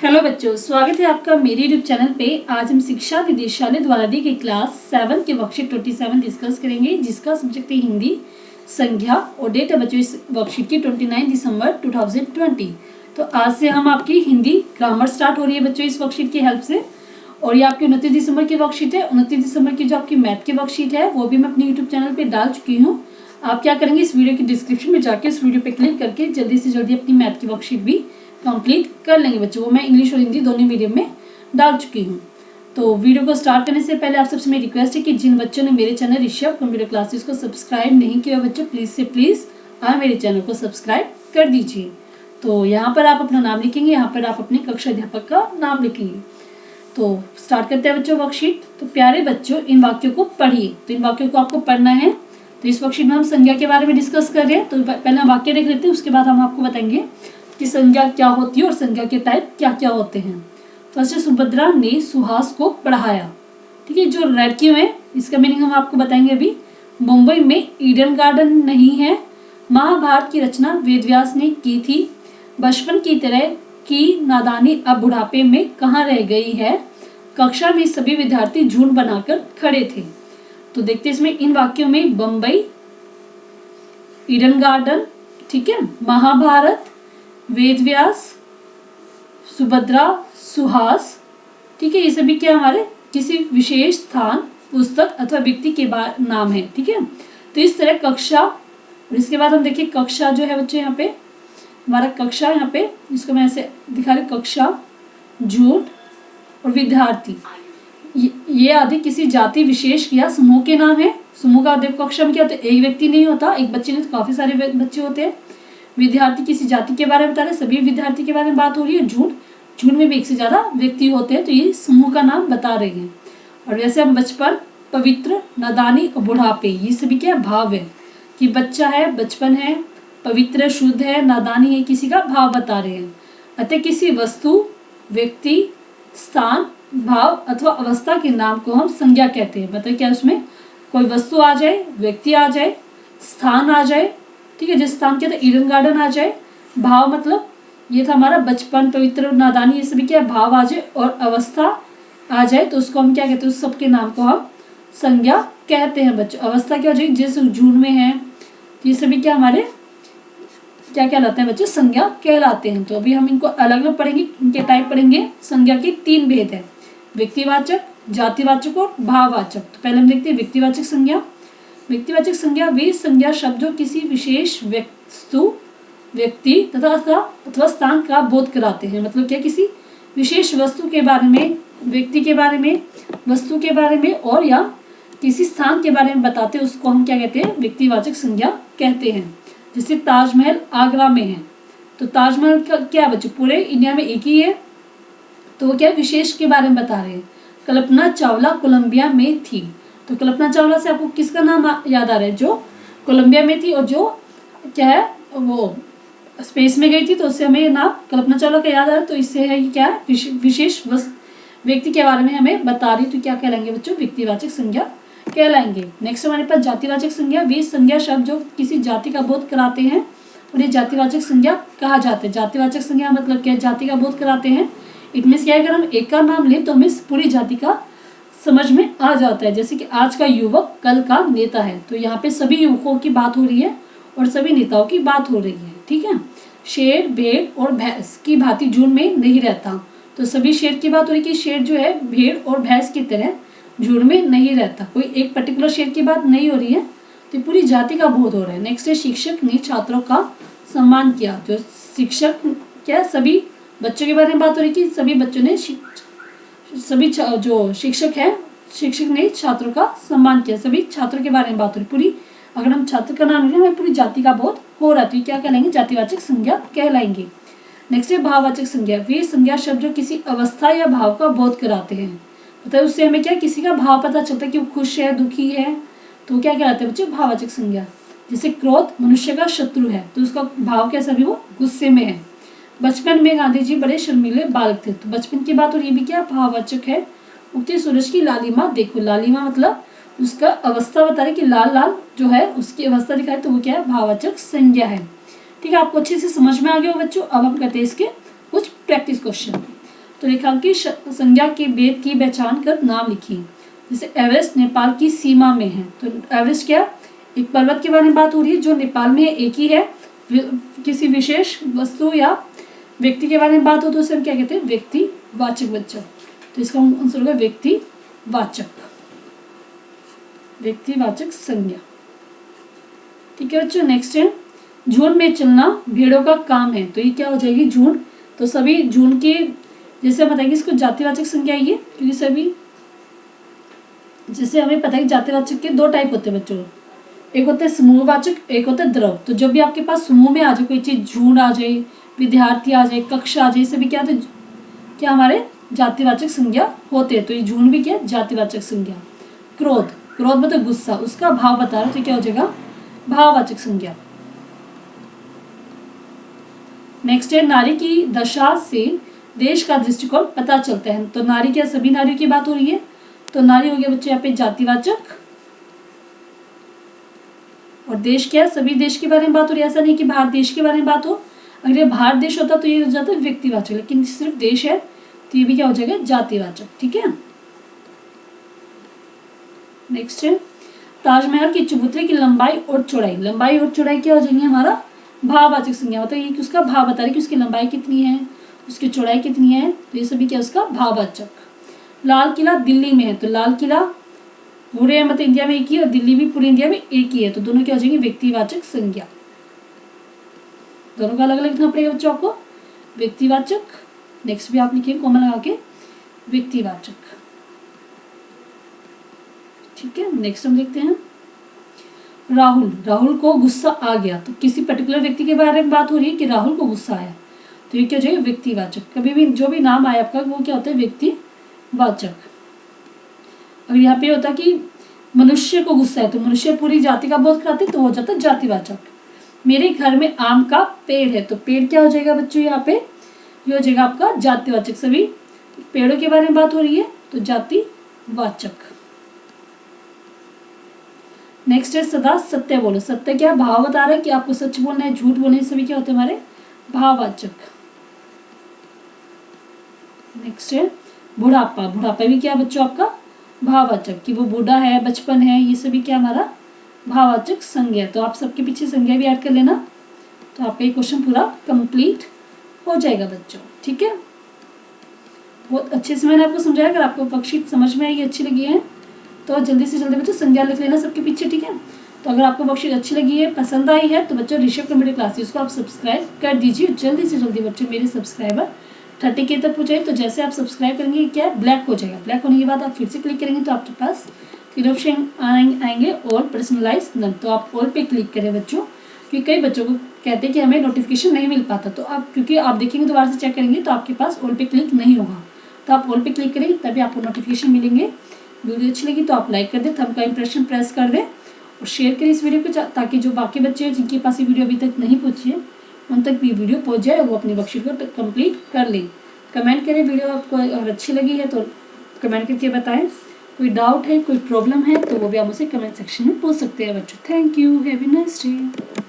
Hello बच्चों, स्वागत है आपका मेरे यूट्यूब चैनल पे। आज हम शिक्षा निदेशालय द्वारा दी गई क्लास 7 के वर्कशीट 27 डिस्कस करेंगे, जिसका सब्जेक्ट है हिंदी संज्ञा और डेट है बच्चों इस वर्कशीट की 29 दिसंबर 2020। तो आज से हम आपकी हिंदी ग्रामर स्टार्ट हो रही है बच्चों इस वर्कशीट की हेल्प से। और ये आपकी 29 दिसंबर की वर्कशीट है। 29 दिसंबर की जो आपकी मैथ की वर्कशीट है वो भी मैं अपने यूट्यूब चैनल पर डाल चुकी हूँ। आप क्या करेंगे, इस वीडियो की डिस्क्रिप्शन में जाके इस वीडियो पे क्लिक करके जल्दी से जल्दी अपनी मैथ की वर्कशीट भी कंप्लीट कर लेंगे बच्चों। वो मैं इंग्लिश और हिंदी दोनों मीडियम में डाल चुकी हूँ। तो वीडियो को स्टार्ट करने से पहले आप सबसे मेरी रिक्वेस्ट है कि जिन बच्चों ने मेरे चैनल ऋषभ कंप्यूटर क्लासेस को सब्सक्राइब नहीं किया बच्चों, प्लीज़ से प्लीज़ आप मेरे चैनल को सब्सक्राइब कर दीजिए। तो यहाँ पर आप अपना नाम लिखेंगे, यहाँ पर आप अपने कक्षा अध्यापक का नाम लिखेंगे। तो स्टार्ट करते हैं बच्चों वर्कशीट। तो प्यारे बच्चों, इन वाक्यों को पढ़िए। तो इन वाक्यों को आपको पढ़ना है। तो इस वर्कशीट में हम संज्ञा के बारे में डिस्कस कर रहे हैं। तो पहले हम वाक्य देख लेते हैं, उसके बाद हम आपको बताएंगे कि संज्ञा क्या होती है और संज्ञा के टाइप क्या क्या होते हैं। फर्स्ट, सुभद्रा ने सुहास को पढ़ाया। ठीक है, जो रेड किए हुए इसका मीनिंग हम आपको बताएंगे अभी। मुंबई में ईडन गार्डन नहीं है। महाभारत की रचना वेदव्यास ने की थी। बचपन की तरह की नादानी अब बुढ़ापे में कहाँ रह गई है। कक्षा में सभी विद्यार्थी झुंड बनाकर खड़े थे। तो देखते हैं इसमें इन वाक्यों में बम्बई, ईडन गार्डन, ठीक है, महाभारत, वेदव्यास, सुभद्रा, सुहास, ठीक है, ये सभी क्या हमारे किसी विशेष स्थान, पुस्तक अथवा व्यक्ति के नाम है। ठीक है, तो इस तरह कक्षा, और इसके बाद हम देखिए कक्षा जो है बच्चे यहाँ पे हमारा कक्षा, यहाँ पे इसको मैं ऐसे दिखा रही, कक्षा, झूठ और विद्यार्थी, ये आदि किसी जाति विशेष या समूह के नाम है। समूह का देखो कक्षा में क्या होता है, एक व्यक्ति नहीं होता, एक बच्चे नहीं तो काफी सारे बच्चे होते हैं। विद्यार्थी किसी जाति के बारे में बता रहे, सभी विद्यार्थी के बारे में बात हो रही है। झूठ में भी एक से ज्यादा व्यक्ति होते हैं, तो ये समूह का नाम बता रहे हैं। और वैसे हम बचपन, पवित्र, नादानी और बुढ़ापे, ये सभी क्या भाव है कि बच्चा है, बचपन है, पवित्र शुद्ध है, नादानी है, किसी का भाव बता रहे हैं। अतः किसी वस्तु, व्यक्ति, स्थान, भाव अथवा अवस्था के नाम को हम संज्ञा कहते हैं। मतलब क्या उसमें कोई वस्तु आ जाए, व्यक्ति आ जाए, स्थान आ जाए, ठीक है, जिस स्थान के तो ईडन गार्डन आ जाए, भाव मतलब ये था हमारा बचपन, पवित्र, नादानी, ये सभी क्या भाव आ जाए, और अवस्था आ जाए तो उसको हम क्या कहते हैं, उस सबके नाम को हम संज्ञा कहते हैं बच्चों। अवस्था क्या हो जाएगी, जिस झूठ में है, ये सभी क्या हमारे क्या कहलाते हैं बच्चों, संज्ञा कहलाते हैं। तो अभी हम इनको अलग अलग पढ़ेंगे, इनके टाइप पढ़ेंगे। संज्ञा के 3 भेद है, व्यक्तिवाचक, जातिवाचक और भाववाचक। तो पहले हम देखते हैं व्यक्तिवाचक संज्ञा। व्यक्तिवाचक संज्ञा वे संज्ञा शब्द जो किसी विशेष वस्तु, व्यक्ति तथा अथवा स्थान का बोध कराते हैं। मतलब क्या, किसी विशेष वस्तु के बारे में, व्यक्ति के बारे में, वस्तु के बारे में और या किसी स्थान के बारे में बताते हैं, उसको हम क्या कहते हैं, व्यक्तिवाचक संज्ञा कहते हैं। जैसे ताजमहल आगरा में है, तो ताजमहल का क्या बच्चों पूरे इंडिया में एक ही है, तो वो क्या विशेष के बारे में बता रहे हैं। कल्पना चावला कोलंबिया में थी। तो कल्पना चावला से आपको किसका नाम याद आ रहा है, जो कोलंबिया में थी और जो क्या है वो स्पेस में गई थी, तो उससे हमें नाम कल्पना चावला का याद आ रहा है। तो इससे है क्या है, विशेष व्यक्ति के बारे में हमें बता रही। तो क्या कहलाएंगे बच्चों, व्यक्तिवाचक संज्ञा कहलाएंगे। नेक्स्ट हमारे पास जातिवाचक संज्ञा। वे संज्ञा शब्द जो किसी जाति का बोध कराते हैं और ये जातिवाचक संज्ञा कहा जाते हैं। जातिवाचक संज्ञा मतलब क्या, जाति का बोध कराते हैं। इट मीन्स क्या है, अगर हम एक का नाम लें तो हमें पूरी जाति का समझ में आ जाता है। जैसे कि आज का युवक कल का नेता है, तो यहाँ पे सभी युवकों की बात हो रही है और सभी नेताओं की बात हो रही है। ठीक है, शेर, भेड़ और भैंस की भांति झुंड में नहीं रहता। तो सभी शेर की बात हो रही है कि शेर जो है भेड़ और भैंस की तरह झुंड में नहीं रहता, कोई एक पर्टिकुलर शेर की बात नहीं हो रही है, तो पूरी जाति का बोध हो रहा है। नेक्स्ट है शिक्षक ने छात्रों का सम्मान किया। जो शिक्षक क्या, सभी बच्चों के बारे में बात हो रही है कि सभी बच्चों ने जो शिक्षक है, शिक्षक ने छात्रों का सम्मान किया। सभी छात्रों के बारे में बात हो रही, पूरी अगर हम छात्र का नाम लें हमें पूरी जाति का बोध हो रहा है, तो क्या कहलाएंगे, जातिवाचक संज्ञा कहलाएंगे। नेक्स्ट है भाववाचक संज्ञा। वे संज्ञा शब्द जो किसी अवस्था या भाव का बोध कराते हैं। मतलब उससे हमें क्या, किसी का भाव पता चलता है कि वो खुश है, दुखी है, तो क्या कहलाते हैं बच्चे, भाववाचक संज्ञा। जैसे क्रोध मनुष्य का शत्रु है, तो उसका भाव कैसा भी, वो गुस्से में है। बचपन में गांधी जी बड़े शर्मीले बालक थे, तो बचपन की बात और ये भी क्या भाववाचक है। उगते सूरज की लालिमा देखो, लालिमा मतलब उसका अवस्था बता रहे कि लाल लाल जो है उसकी अवस्था दिखाए, तो वो क्या है, भाववाचक संज्ञा है। ठीक है, आपको अच्छे से समझ में आ गया हो बच्चों। अब हम करते हैं इसके कुछ प्रैक्टिस क्वेश्चन। तो रेखांकित संज्ञा के भेद की पहचान कर नाम लिखिए। जैसे एवरेस्ट नेपाल की सीमा में है, तो एवरेस्ट क्या, एक पर्वत के बारे में बात हो रही है जो नेपाल में एक ही है। किसी विशेष वस्तु या व्यक्ति के बारे में बात हो तो उसे हम क्या कहते हैं, व्यक्तिवाचक बच्चा। तो इसका आंसर होगा व्यक्तिवाचक, व्यक्तिवाचक संज्ञा। ठीक है बच्चों, नेक्स्ट है झुंड में चलना भेड़ों का काम है। तो ये क्या हो जाएगी, झुंड। तो सभी झुंड के, जैसे हम बताएंगे इसको जातिवाचक संज्ञा है, क्योंकि सभी, जैसे हमें पता है कि जातिवाचक के दो टाइप होते हैं बच्चों, एक होता है समूहवाचक, एक होता है द्रव। तो जब भी आपके पास समूह में आ जाए कोई चीज, झुंड आ जाए, विद्यार्थी आ जाए, कक्षा आ जाए, सभी क्या होते, क्या हमारे जातिवाचक संज्ञा होते हैं। तो ये झुंड भी क्या, जातिवाचक संज्ञा। क्रोध, क्रोध मतलब गुस्सा, उसका भाव बता रहा है तो क्या हो जाएगा, भाववाचक संज्ञा। नेक्स्ट है नारी की दशा से देश का दृष्टिकोण पता चलता है। तो नारी क्या, सभी नारियों की बात हो रही है, तो नारी हो गया बच्चे यहाँ पे जातिवाचक, और देश क्या, सभी देश के बारे में बात हो रही है। ऐसा नहीं कि भारत देश के बारे में बात हो, अगर ये भारत देश होता तो ये हो जाता है व्यक्तिवाचक, लेकिन सिर्फ देश है तो ये भी क्या हो जाएगा, जातिवाचक। ठीक है, नेक्स्ट है ताजमहल की चबूतरे की लंबाई और चौड़ाई। लंबाई और चौड़ाई क्या हो जाएंगे, हमारा भाववाचक संज्ञा। मतलब ये उसका भाव बता रही कि उसकी लंबाई कितनी है, उसकी चौड़ाई कितनी है, तो ये सभी क्या उसका भाववाचक। लाल किला दिल्ली में है, तो लाल किला पूरे मतलब इंडिया में एक ही, और दिल्ली भी पूरे इंडिया में एक ही है, तो दोनों क्या हो जाएंगे, व्यक्तिवाचक संज्ञा। दोनों का अलग अलग लिखना पड़ेगा बच्चों आपको, व्यक्तिवाचक। नेक्स्ट भी आप लिखिए कॉमन लगा के, व्यक्तिवाचक। ठीक है, नेक्स्ट हम देखते हैं राहुल। राहुल को गुस्सा आ गया, तो किसी पर्टिकुलर व्यक्ति के बारे में बात हो रही है कि राहुल को गुस्सा आया, तो ये क्या हो जाएगा, व्यक्तिवाचक। कभी भी जो भी नाम आया आपका वो क्या होता है, व्यक्तिवाचक। अगर यहाँ पे होता कि मनुष्य को गुस्सा है, तो मनुष्य पूरी जाति का बोध कराते, तो हो जाता है जातिवाचक। मेरे घर में आम का पेड़ है, तो पेड़ क्या हो जाएगा बच्चों, यहाँ पे ये हो जाएगा आपका जातिवाचक। सभी पेड़ों के बारे में बात हो रही है तो जातिवाचक। नेक्स्ट है सदा सत्य बोलो। सत्य क्या, भाव बता रहा है कि आपको सच बोलना है, झूठ बोलना है, सभी क्या होते हैं हमारे भाववाचक। नेक्स्ट है बुढ़ापा। बुढ़ापा भी क्या बच्चों आपका भाववाचक, कि वो बूढ़ा है, बचपन है, ये सभी क्या हमारा भाववाचक संज्ञा। तो आप सबके पीछे संज्ञा भी ऐड कर लेना, तो आपका ये क्वेश्चन पूरा कंप्लीट हो जाएगा बच्चों। ठीक है, बहुत अच्छे से मैंने आपको समझाया। अगर आपको वर्कशीट समझ में आई, अच्छी लगी है, तो जल्दी से जल्दी बच्चों संज्ञा लिख लेना सबके पीछे। ठीक है, तो अगर आपको वर्कशीट अच्छी लगी है, पसंद आई है, तो बच्चों ऋषभ कंप्यूटर क्लासेस को आप सब्सक्राइब कर दीजिए। जल्दी से जल्दी बच्चों मेरे सब्सक्राइबर 30 के तक पहुँचाए। तो जैसे आप सब्सक्राइब करेंगे क्या ब्लैक हो जाएगा, ब्लैक होने के बाद आप फिर से क्लिक करेंगे तो आपके पास फिर ऑप्शन आएंगे और पर्सनलाइज नन, तो आप ऑल पे क्लिक करें बच्चों, क्योंकि कई बच्चों को कहते हैं कि हमें नोटिफिकेशन नहीं मिल पाता। तो आप, क्योंकि आप देखेंगे दोबारा से चेक करेंगे तो आपके पास ऑल पे क्लिक नहीं होगा, तो आप ऑल पे क्लिक करेंगे तभी आपको नोटिफिकेशन मिलेंगे। वीडियो अच्छी लगी तो आप लाइक कर दें, थंब का इंप्रेशन प्रेस कर दें और शेयर करें इस वीडियो को, ताकि जो बाकी बच्चे हैं जिनके पास ये वीडियो अभी तक नहीं पहुंची है उन तक भी वीडियो पहुंच जाए और वो अपनी वर्कशीट को कंप्लीट कर लें। कमेंट करें वीडियो आपको अगर अच्छी लगी है तो कमेंट करके बताएं। कोई डाउट है, कोई प्रॉब्लम है तो वो भी आप मुझसे कमेंट सेक्शन में पूछ सकते हैं बच्चों। Thank you, have a nice day.